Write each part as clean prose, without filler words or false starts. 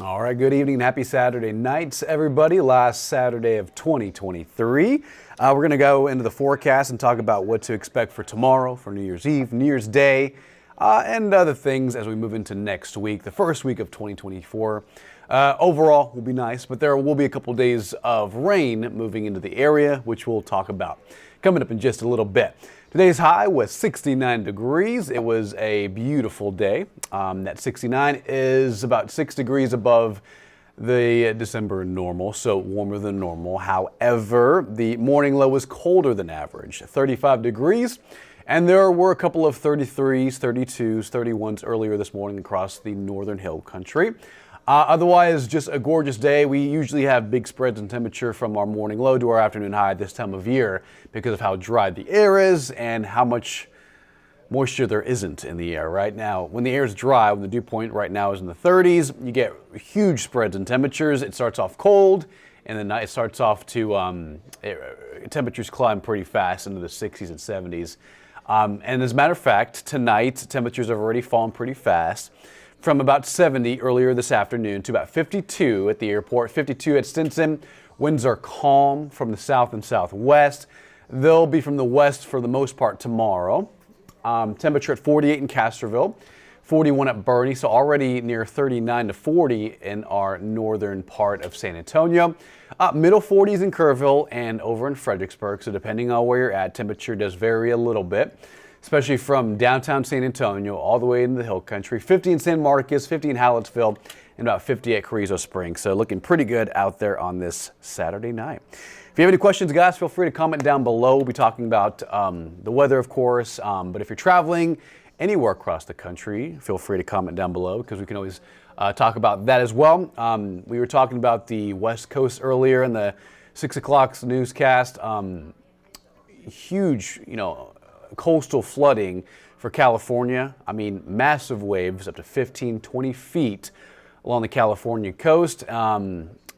All right, good evening and happy Saturday nights, everybody. Last Saturday of 2023. We're going to go into the forecast and talk about what to expect for tomorrow, for New Year's Eve, New Year's Day, and other things as we move into next week, the first week of 2024. Overall will be nice, but there will be a couple days of rain moving into the area, which we'll talk about coming up in just a little bit. Today's high was 69 degrees. It was a beautiful day. That 69 is about 6 degrees above the December normal, so warmer than normal. However, the morning low was colder than average, 35 degrees. And there were a couple of 33s, 32s, 31s earlier this morning across the northern hill country. Otherwise, just a gorgeous day. We usually have big spreads in temperature from our morning low to our afternoon high this time of year because of how dry the air is and how much moisture there isn't in the air right now. When the air is dry, when the dew point right now is in the 30s, you get huge spreads in temperatures. It starts off cold, and then it starts off to temperatures climb pretty fast into the 60s and 70s. And as a matter of fact, tonight temperatures have already fallen pretty fast. From about 70 earlier this afternoon to about 52 at the airport, 52 at Stinson. Winds are calm from the south and southwest. They'll be from the west for the most part tomorrow. Temperature at 48 in Castroville, 41 at Boerne, so already near 39 to 40 in our northern part of San Antonio. Middle 40s in Kerrville and over in Fredericksburg, so depending on where you're at, temperature does vary a little bit, especially from downtown San Antonio all the way into the hill country. 50 in San Marcos, 50 in Hallettsville, and about 50 at Carrizo Springs. So looking pretty good out there on this Saturday night. If you have any questions, guys, feel free to comment down below. We'll be talking about the weather, of course. But if you're traveling anywhere across the country, feel free to comment down below because we can always talk about that as well. We were talking about the West Coast earlier in the 6 o'clock newscast. Huge, coastal flooding for California. I mean, massive waves up to 15, 20 feet along the California coast.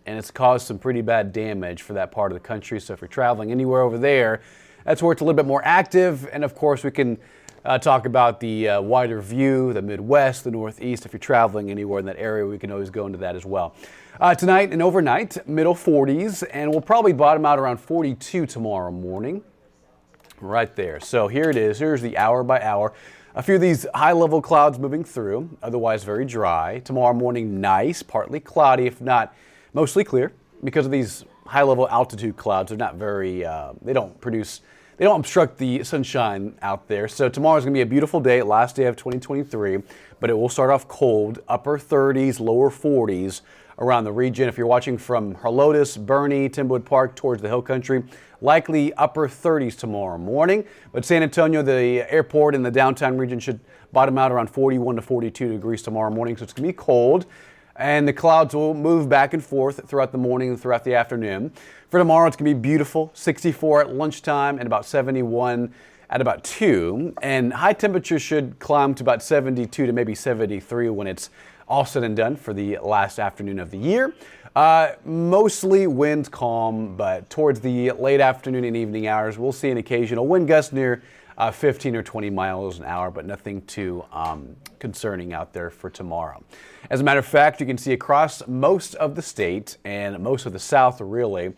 And it's caused some pretty bad damage for that part of the country. So if you're traveling anywhere over there, that's where it's a little bit more active. And of course, we can talk about the wider view, the Midwest, the Northeast. If you're traveling anywhere in that area, we can always go into that as well. Tonight and overnight, middle 40s, and we'll probably bottom out around 42 tomorrow morning. Right there. So here it is. Here's the hour by hour. A few of these high-level clouds moving through, otherwise very dry. Tomorrow morning, nice, partly cloudy, if not mostly clear. Because of these high-level altitude clouds, they're not very, they don't obstruct the sunshine out there. So tomorrow's going to be a beautiful day, last day of 2023, but it will start off cold, upper 30s, lower 40s around the region. If you're watching from Helotes, Boerne, Timberwood Park towards the hill country, likely upper 30s tomorrow morning. But San Antonio, the airport and the downtown region should bottom out around 41 to 42 degrees tomorrow morning. So it's going to be cold. And the clouds will move back and forth throughout the morning and throughout the afternoon. For tomorrow, it's going to be beautiful. 64 at lunchtime and about 71 at about 2. And high temperatures should climb to about 72 to maybe 73 when it's all said and done for the last afternoon of the year. Mostly wind calm, but towards the late afternoon and evening hours, we'll see an occasional wind gust near 15 or 20 miles an hour, but nothing too concerning out there for tomorrow. As a matter of fact, you can see across most of the state and most of the South really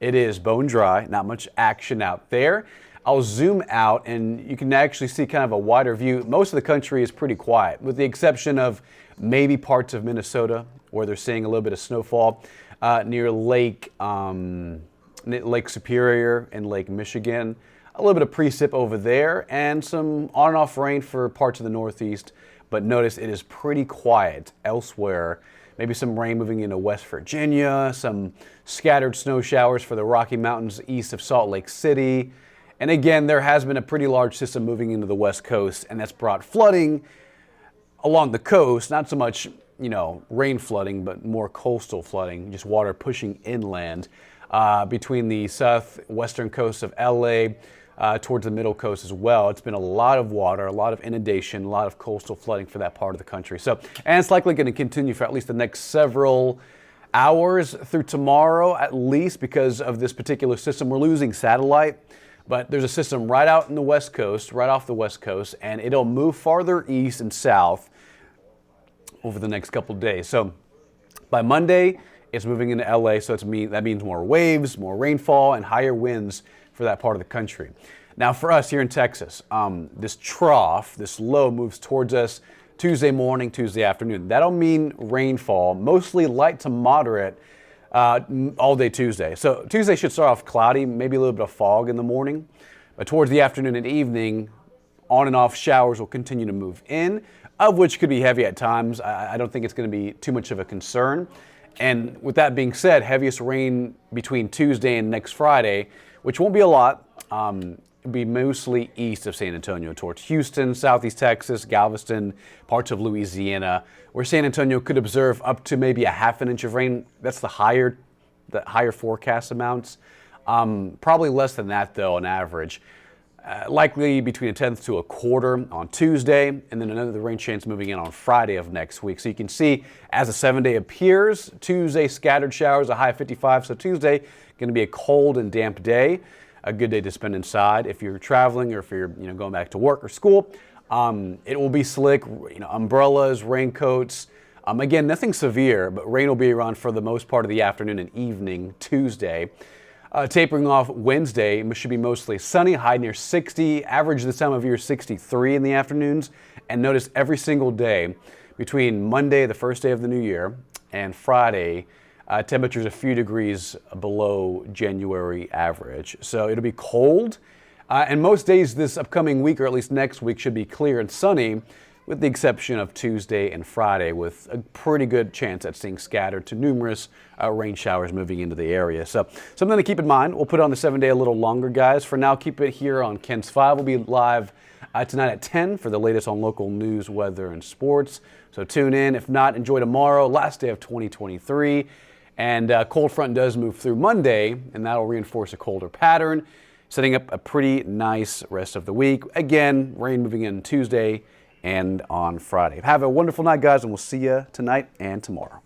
It is bone dry, not much action out there. I'll zoom out and you can actually see kind of a wider view. Most of the country is pretty quiet, with the exception of maybe parts of Minnesota where they're seeing a little bit of snowfall near Lake Superior and Lake Michigan. A little bit of precip over there and some on and off rain for parts of the Northeast. But notice it is pretty quiet elsewhere. Maybe some rain moving into West Virginia, some scattered snow showers for the Rocky Mountains east of Salt Lake City. And again, there has been a pretty large system moving into the West Coast, and that's brought flooding along the coast, not so much, rain flooding, but more coastal flooding, just water pushing inland between the southwestern coast of LA towards the middle coast as well. It's been a lot of water, a lot of inundation, a lot of coastal flooding for that part of the country. And it's likely going to continue for at least the next several hours through tomorrow, at least because of this particular system. We're losing satellite, but there's a system right out in the West Coast, right off the West Coast, and it'll move farther east and south over the next couple of days. So by Monday, it's moving into LA, so that means more waves, more rainfall, and higher winds for that part of the country. Now for us here in Texas, this trough, this low moves towards us Tuesday morning, Tuesday afternoon. That'll mean rainfall, mostly light to moderate, all day Tuesday. So Tuesday should start off cloudy, maybe a little bit of fog in the morning, but towards the afternoon and evening, on and off showers will continue to move in, of which could be heavy at times. I don't think it's going to be too much of a concern. And with that being said, heaviest rain between Tuesday and next Friday, which won't be a lot. It'll be mostly east of San Antonio towards Houston, southeast Texas, Galveston, parts of Louisiana, where San Antonio could observe up to maybe a half an inch of rain. That's the higher forecast amounts. Probably less than that though on average. Likely between a tenth to a quarter on Tuesday, and then another rain chance moving in on Friday of next week. So you can see as the 7-day appears, Tuesday scattered showers, a high of 55. So Tuesday going to be a cold and damp day, a good day to spend inside if you're traveling or if you're going back to work or school. It will be slick, umbrellas, raincoats. Again, nothing severe, but rain will be around for the most part of the afternoon and evening Tuesday. Tapering off Wednesday, should be mostly sunny, high near 60, average this time of year 63 in the afternoons. And notice every single day between Monday, the first day of the new year, and Friday, temperatures a few degrees below January average. So it'll be cold, and most days this upcoming week, or at least next week, should be clear and sunny, with the exception of Tuesday and Friday, with a pretty good chance at seeing scattered to numerous rain showers moving into the area. So something to keep in mind. We'll put on the 7-day a little longer, guys. For now, keep it here on KENS 5. We'll be live tonight at 10 for the latest on local news, weather, and sports. So tune in. If not, enjoy tomorrow, last day of 2023. And cold front does move through Monday, and that'll reinforce a colder pattern, setting up a pretty nice rest of the week. Again, rain moving in Tuesday and on Friday. Have a wonderful night, guys, and we'll see you tonight and tomorrow.